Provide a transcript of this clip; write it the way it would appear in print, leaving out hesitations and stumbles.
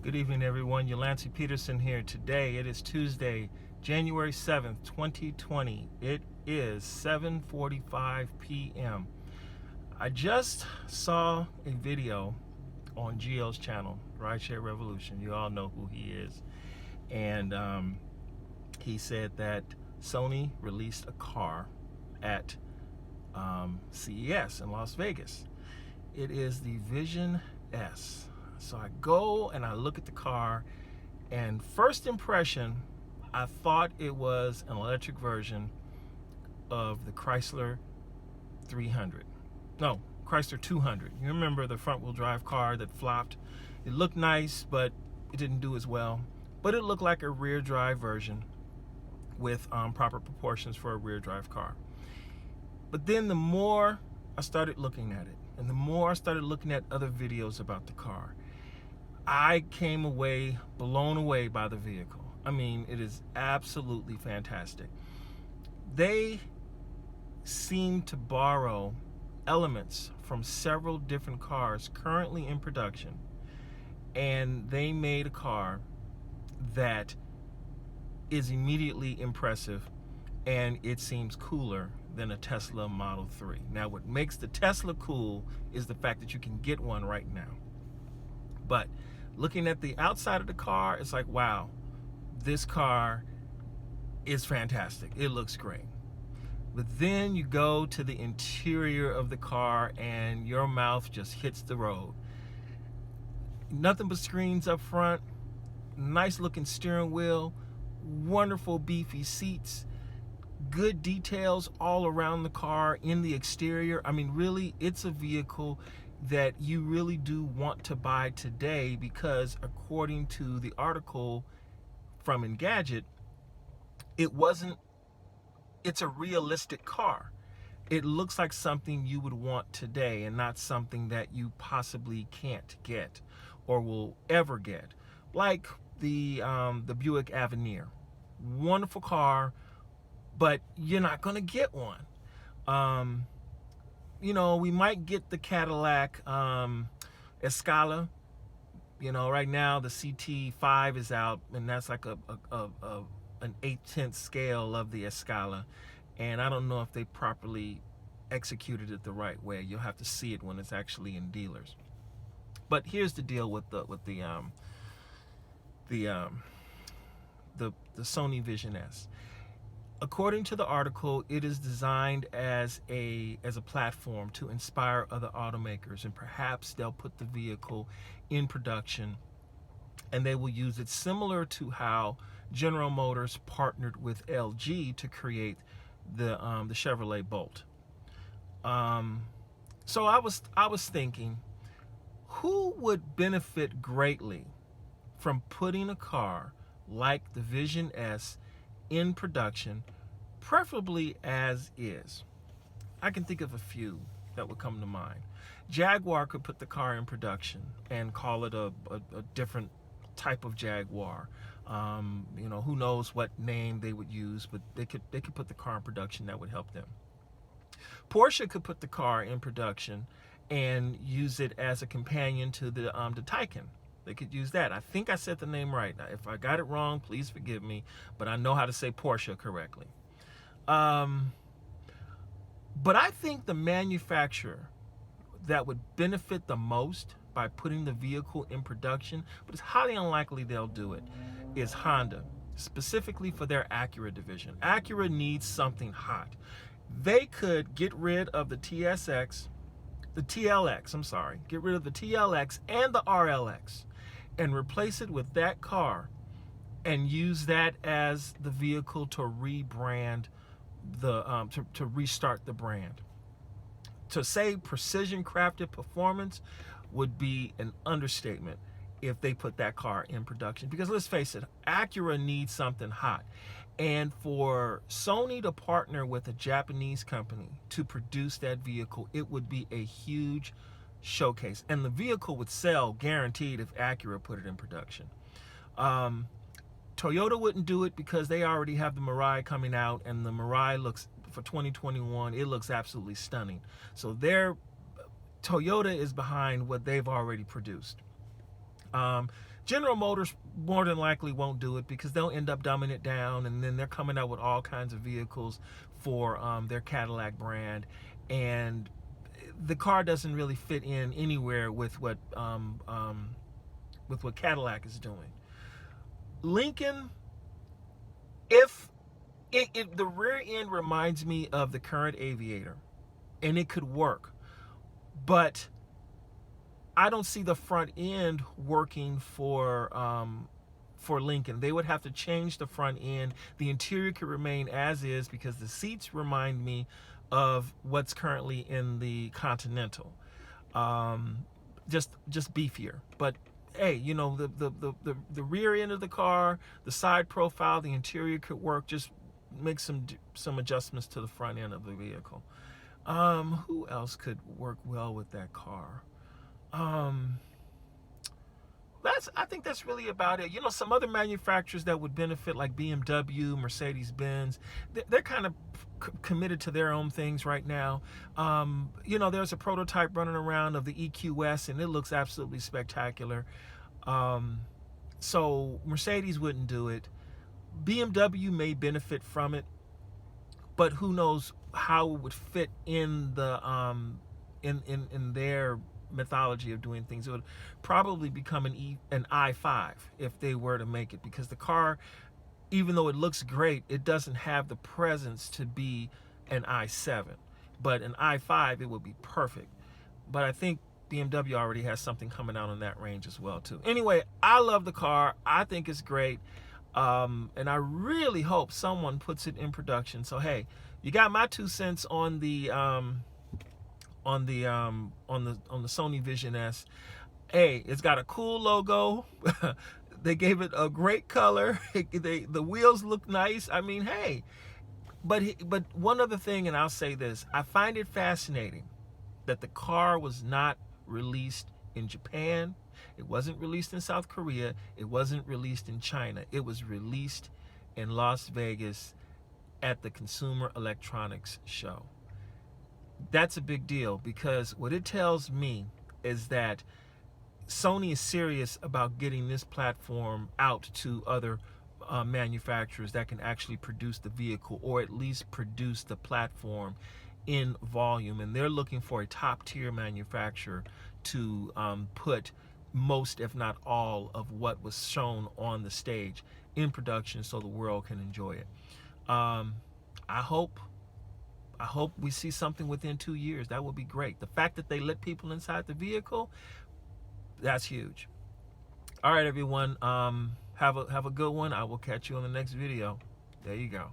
Good evening, everyone. Ridewith Peterson here. Today, it is Tuesday, January 7th, 2020. It is 7:45 p.m. I just saw a video on GL's channel, Rideshare Revolution. You all know who he is. And he said that Sony released a car at CES in Las Vegas. It is the Vision S. So I go and I look at the car, and first impression, I thought it was an electric version of the Chrysler 300. No, Chrysler 200. You remember the front wheel drive car that flopped? It looked nice, but it didn't do as well. But it looked like a rear drive version with proper proportions for a rear drive car. But then the more I started looking at it, and the more I started looking at other videos about the car, I came away blown away by the vehicle. I mean, it is absolutely fantastic. They seem to borrow elements from several different cars currently in production, and they made a car that is immediately impressive, and it seems cooler than a Tesla Model 3. Now, what makes the Tesla cool is the fact that you can get one right now. But looking at the outside of the car, it's like, wow, this car is fantastic. It looks great. But then you go to the interior of the car and your mouth just hits the road. Nothing but screens up front, nice looking steering wheel, wonderful beefy seats, good details all around the car in the exterior. I mean, really, it's a vehicle that you really do want to buy today, because according to the article from Engadget, it's a realistic car. It looks like something you would want today and not something that you possibly can't get or will ever get. Like the Buick Avenir. Wonderful car, but you're not gonna get one. You know, we might get the Cadillac Escala. You know, right now the CT5 is out, and that's like an 1/8 scale of the Escala. And I don't know if they properly executed it the right way. You'll have to see it when it's actually in dealers. But here's the deal with the Sony Vision S. According to the article, it is designed as a platform to inspire other automakers, and perhaps they'll put the vehicle in production and they will use it similar to how General Motors partnered with LG to create the Chevrolet Bolt. So I was thinking, who would benefit greatly from putting a car like the Vision S in production, preferably as is? I can think of a few that would come to mind. Jaguar could put the car in production and call it a different type of Jaguar. You know, who knows what name they would use, but they could put the car in production. That would help them. Porsche could put the car in production and use it as a companion to the Taycan. They could use that. I think I said the name right. Now, if I got it wrong, please forgive me, but I know how to say Porsche correctly. But I think the manufacturer that would benefit the most by putting the vehicle in production, but it's highly unlikely they'll do it, is Honda, specifically for their Acura division. Acura needs something hot. They could get rid of the TLX, get rid of the TLX and the RLX, and replace it with that car and use that as the vehicle to rebrand to restart the brand. To say precision crafted performance would be an understatement if they put that car in production, because let's face it, Acura needs something hot. And for Sony to partner with a Japanese company to produce that vehicle, it would be a huge showcase, and the vehicle would sell guaranteed if Acura put it in production. Toyota wouldn't do it because they already have the Mirai coming out, and the Mirai looks, for 2021, it looks absolutely stunning. So Toyota is behind what they've already produced. General Motors more than likely won't do it because they'll end up dumbing it down, and then they're coming out with all kinds of vehicles for their Cadillac brand, and the car doesn't really fit in anywhere with what Cadillac is doing. Lincoln, if the rear end reminds me of the current Aviator, and it could work, but I don't see the front end working for Lincoln. They would have to change the front end. The interior could remain as is because the seats remind me of what's currently in the Continental, just beefier. But hey, you know, the rear end of the car, the side profile, the interior could work. Just make some adjustments to the front end of the vehicle. Who else could work well with that car? I think that's really about it. You know, some other manufacturers that would benefit, like BMW, Mercedes-Benz, they're kind of committed to their own things right now. You know, there's a prototype running around of the EQS, and it looks absolutely spectacular. So Mercedes wouldn't do it. BMW may benefit from it, but who knows how it would fit in the in their mythology of doing things. It would probably become an i5 if they were to make it, because the car, even though it looks great, it doesn't have the presence to be an i7. But an i5, it would be perfect. But I think BMW already has something coming out in that range as well too. Anyway, I love the car. I think it's great. And I really hope someone puts it in production. So hey, you got my 2 cents on the Sony Vision S. Hey, it's got a cool logo. They gave it a great color. The wheels look nice. I mean, hey, but one other thing, and I'll say this: I find it fascinating that the car was not released in Japan. It wasn't released in South Korea. It wasn't released in China. It was released in Las Vegas at the Consumer Electronics Show. That's a big deal, because what it tells me is that Sony is serious about getting this platform out to other manufacturers that can actually produce the vehicle, or at least produce the platform in volume. And they're looking for a top tier manufacturer to put most, if not all, of what was shown on the stage in production so the world can enjoy it. I hope we see something within 2 years. That would be great. The fact that they let people inside the vehicle, that's huge. All right, everyone. Have a good one. I will catch you on the next video. There you go.